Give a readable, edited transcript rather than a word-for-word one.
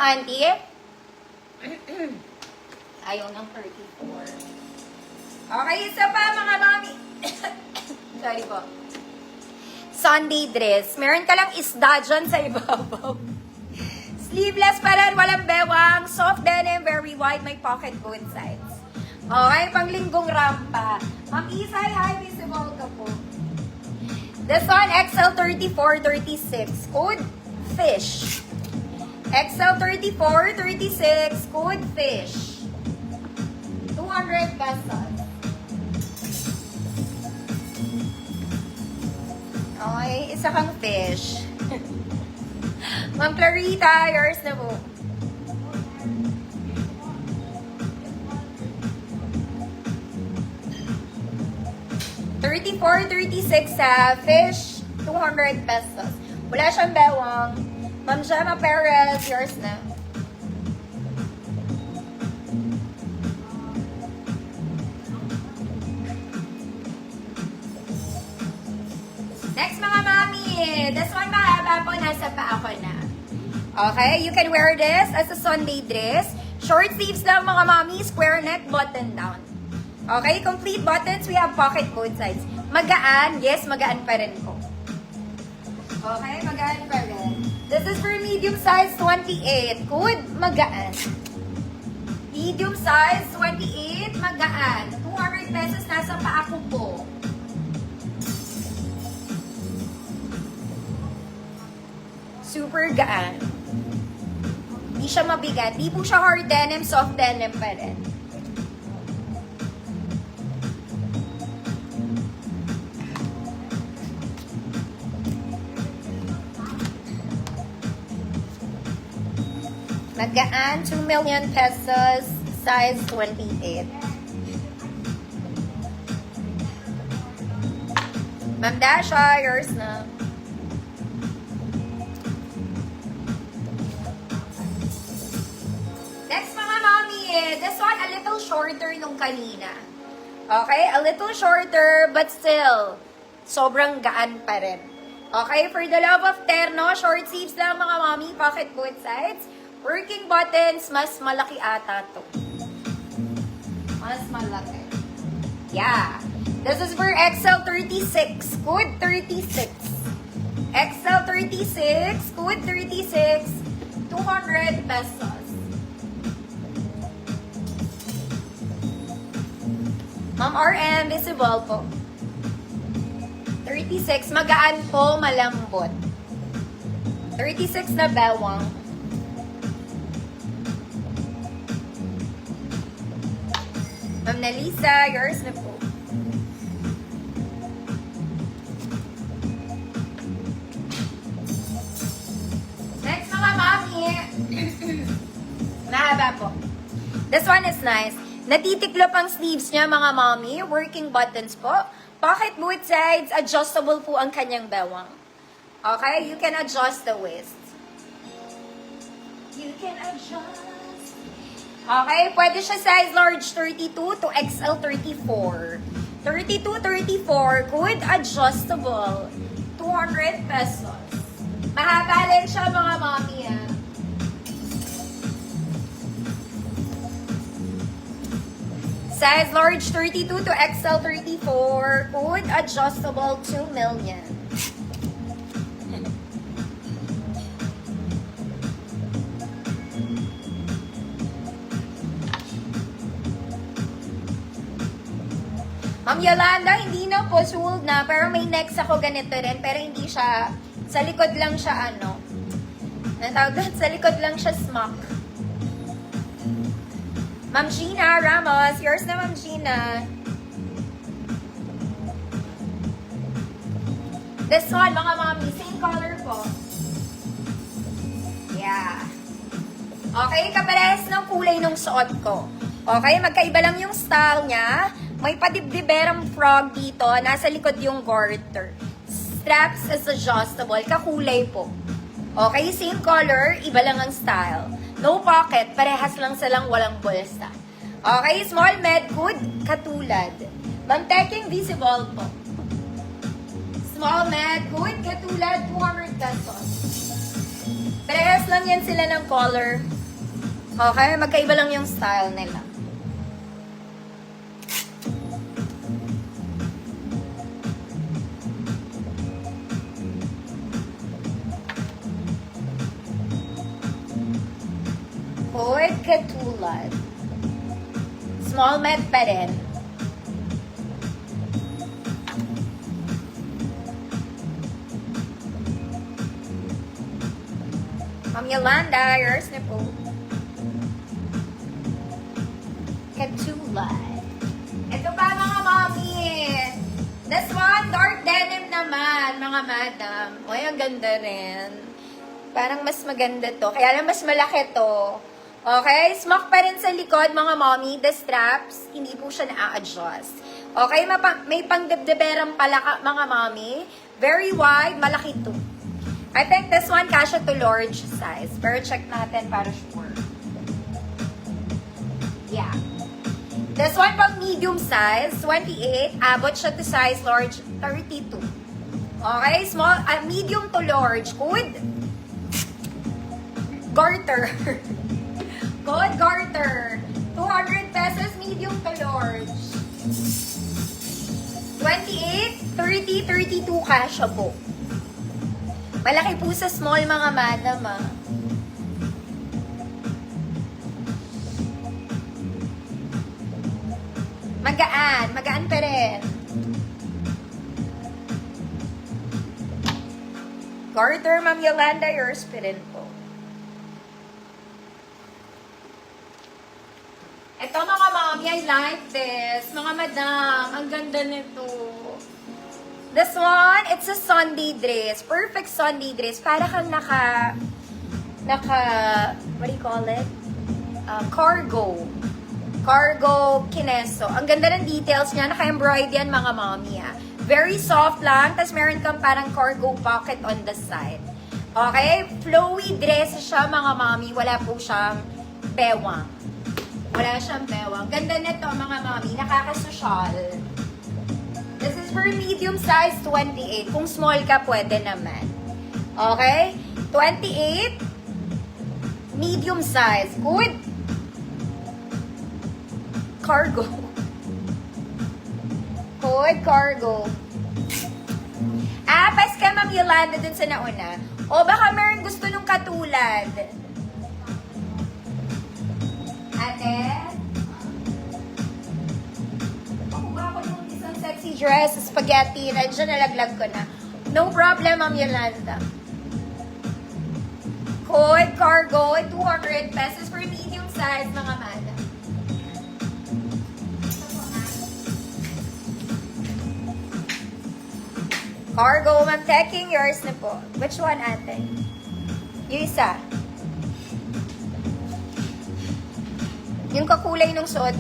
auntie? Ayaw ng 34. Okay, isa pa mga mami. Sorry po. Sunday dress. Meron ka lang isda dyan sa ibabaw. Sleeveless pa rin, walang bewang. Soft denim, very wide, may pocket both sides. Okay, panglinggong rampa. Ma'am Isay, hi, visible ka po. This one, XL 34, 36. Code, fish. XL 34, 36. Code, fish. 200 pesos. Okay, isa kang fish. Ma'am Clarita, yours na po. $34.36 sa fish, 200 pesos. Wala siyang bewang. Ma'am Gemma Perez, yours na. Next mga mami, this one mahaba po, nasa paa ko na. Okay, you can wear this as a Sunday dress. Short sleeves lang mga mami, square neck, button down. Okay, complete buttons, we have pocket both sides. Magaan, yes, magaan pa rin po. Okay, magaan pa rin. This is for medium size 28. Good, magaan. Medium size 28, magaan. 200 pesos nasa paa ko po. Super gaan. Hindi siya mabigat. Di po siya hard denim, soft denim pa rin. Magaan, 2 million pesos, size 28. Ma'am Dasha, yours na. Next mga mommy, this one a little shorter nung kanina. Okay, a little shorter but still sobrang gaan pa rin. Okay, for the love of terno, short sleeves lang mga mommy, pocket both sides. Working buttons, mas malaki ata to. Mas malaki. Yeah. This is for XL 36. Code 36. XL 36. Code 36. 200 pesos. Ma'am RM, visible po. 36. Magaan po, malambot. 36 na bewang. Ma'am Nalisa, yours na po. Next mga mami. Mahaba po. This one is nice. Natitiklop ang sleeves niya mga mami. Working buttons po. Pocket both sides. Adjustable po ang kanyang bewang. Okay? You can adjust the waist. You can adjust. Okay, pwede siya size large 32 to XL 34. 32, 34, good, adjustable. 200 pesos. Mahaba rin siya mga mami, ah. Size large 32 to XL 34, good, adjustable, 2 million. Ma'am Yolanda, hindi na po sold na, pero may next ako ganito rin, pero hindi siya, sa likod lang siya ano, natawag sa likod lang siya smock. Ma'am Gina Ramos, yours na Ma'am Gina. This one, mga mami, same color po. Yeah. Okay, kaparehas ng kulay ng suot ko. Okay, magkaiba lang yung style niya. May padibdiberang frog dito. Nasa likod yung garter. Straps is adjustable. Kakulay po. Okay, same color. Iba lang ang style. No pocket. Parehas lang silang walang bulsa. Okay, small med good. Katulad. Ma'am Teking visible po. Small med good. Katulad. 200 pesos. Parehas lang yan sila ng color. Okay, magkaiba lang yung style nila. Hoy, katulad. Small med pa rin. Ma'am Yolanda, yours na po. Katulad. Ito pa mga mami. This one, dark denim naman, mga madam. Uy, ang ganda rin. Parang mas maganda to. Kaya lang mas malaki to. Okay? Smock pa rin sa likod, mga mommy. The straps, hindi po siya na-adjust. Okay? May pangdebdeberang pala, mga mommy. Very wide, malaki to. I think this one kasha to large size. Pero check natin para sure. Yeah. This one pang medium size, 28. Abot siya to size large, 32. Okay? Small, medium to large. Good. Garter. Good garter. 200 pesos, medium to large. 28, 30, 32 kasha po. Malaki po sa small, mga madam, ah. Magaan. Magaan pa rin. Garter, Ma'am Yolanda, yours pa rin po. Ito mga mommy, I like this. Mga madam, ang ganda nito. This one, it's a Sunday dress. Perfect Sunday dress. Para kang naka, what do you call it? Cargo. Cargo kineso. Ang ganda ng details niya. Naka-embroidered yan, mga mommy, ah. Very soft lang. Tapos meron kang parang cargo pocket on the side. Okay? Flowy dress siya, mga mommy. Wala po siyang bewang. Wala siyang bewang. Ganda nito, mga mommy. Nakakasosyal. This is for medium size, 28. Kung small ka, pwede naman. Okay? 28. Medium size. Good. Cargo. Good cargo. Pas ka, Ma'am Yolanda, dun sa nauna. O baka meron gusto nung katulad. Ate? Pakuha ko yung isang sexy dress, spaghetti, nandiyan nalaglag ko na. No problem, Ma'am Yolanda. Code cargo, 200 pesos for medium size, mga madam. Cargo, Ma'am, taking yours na po. Which one, ate? Yung isa. Yung kakulay ng suot.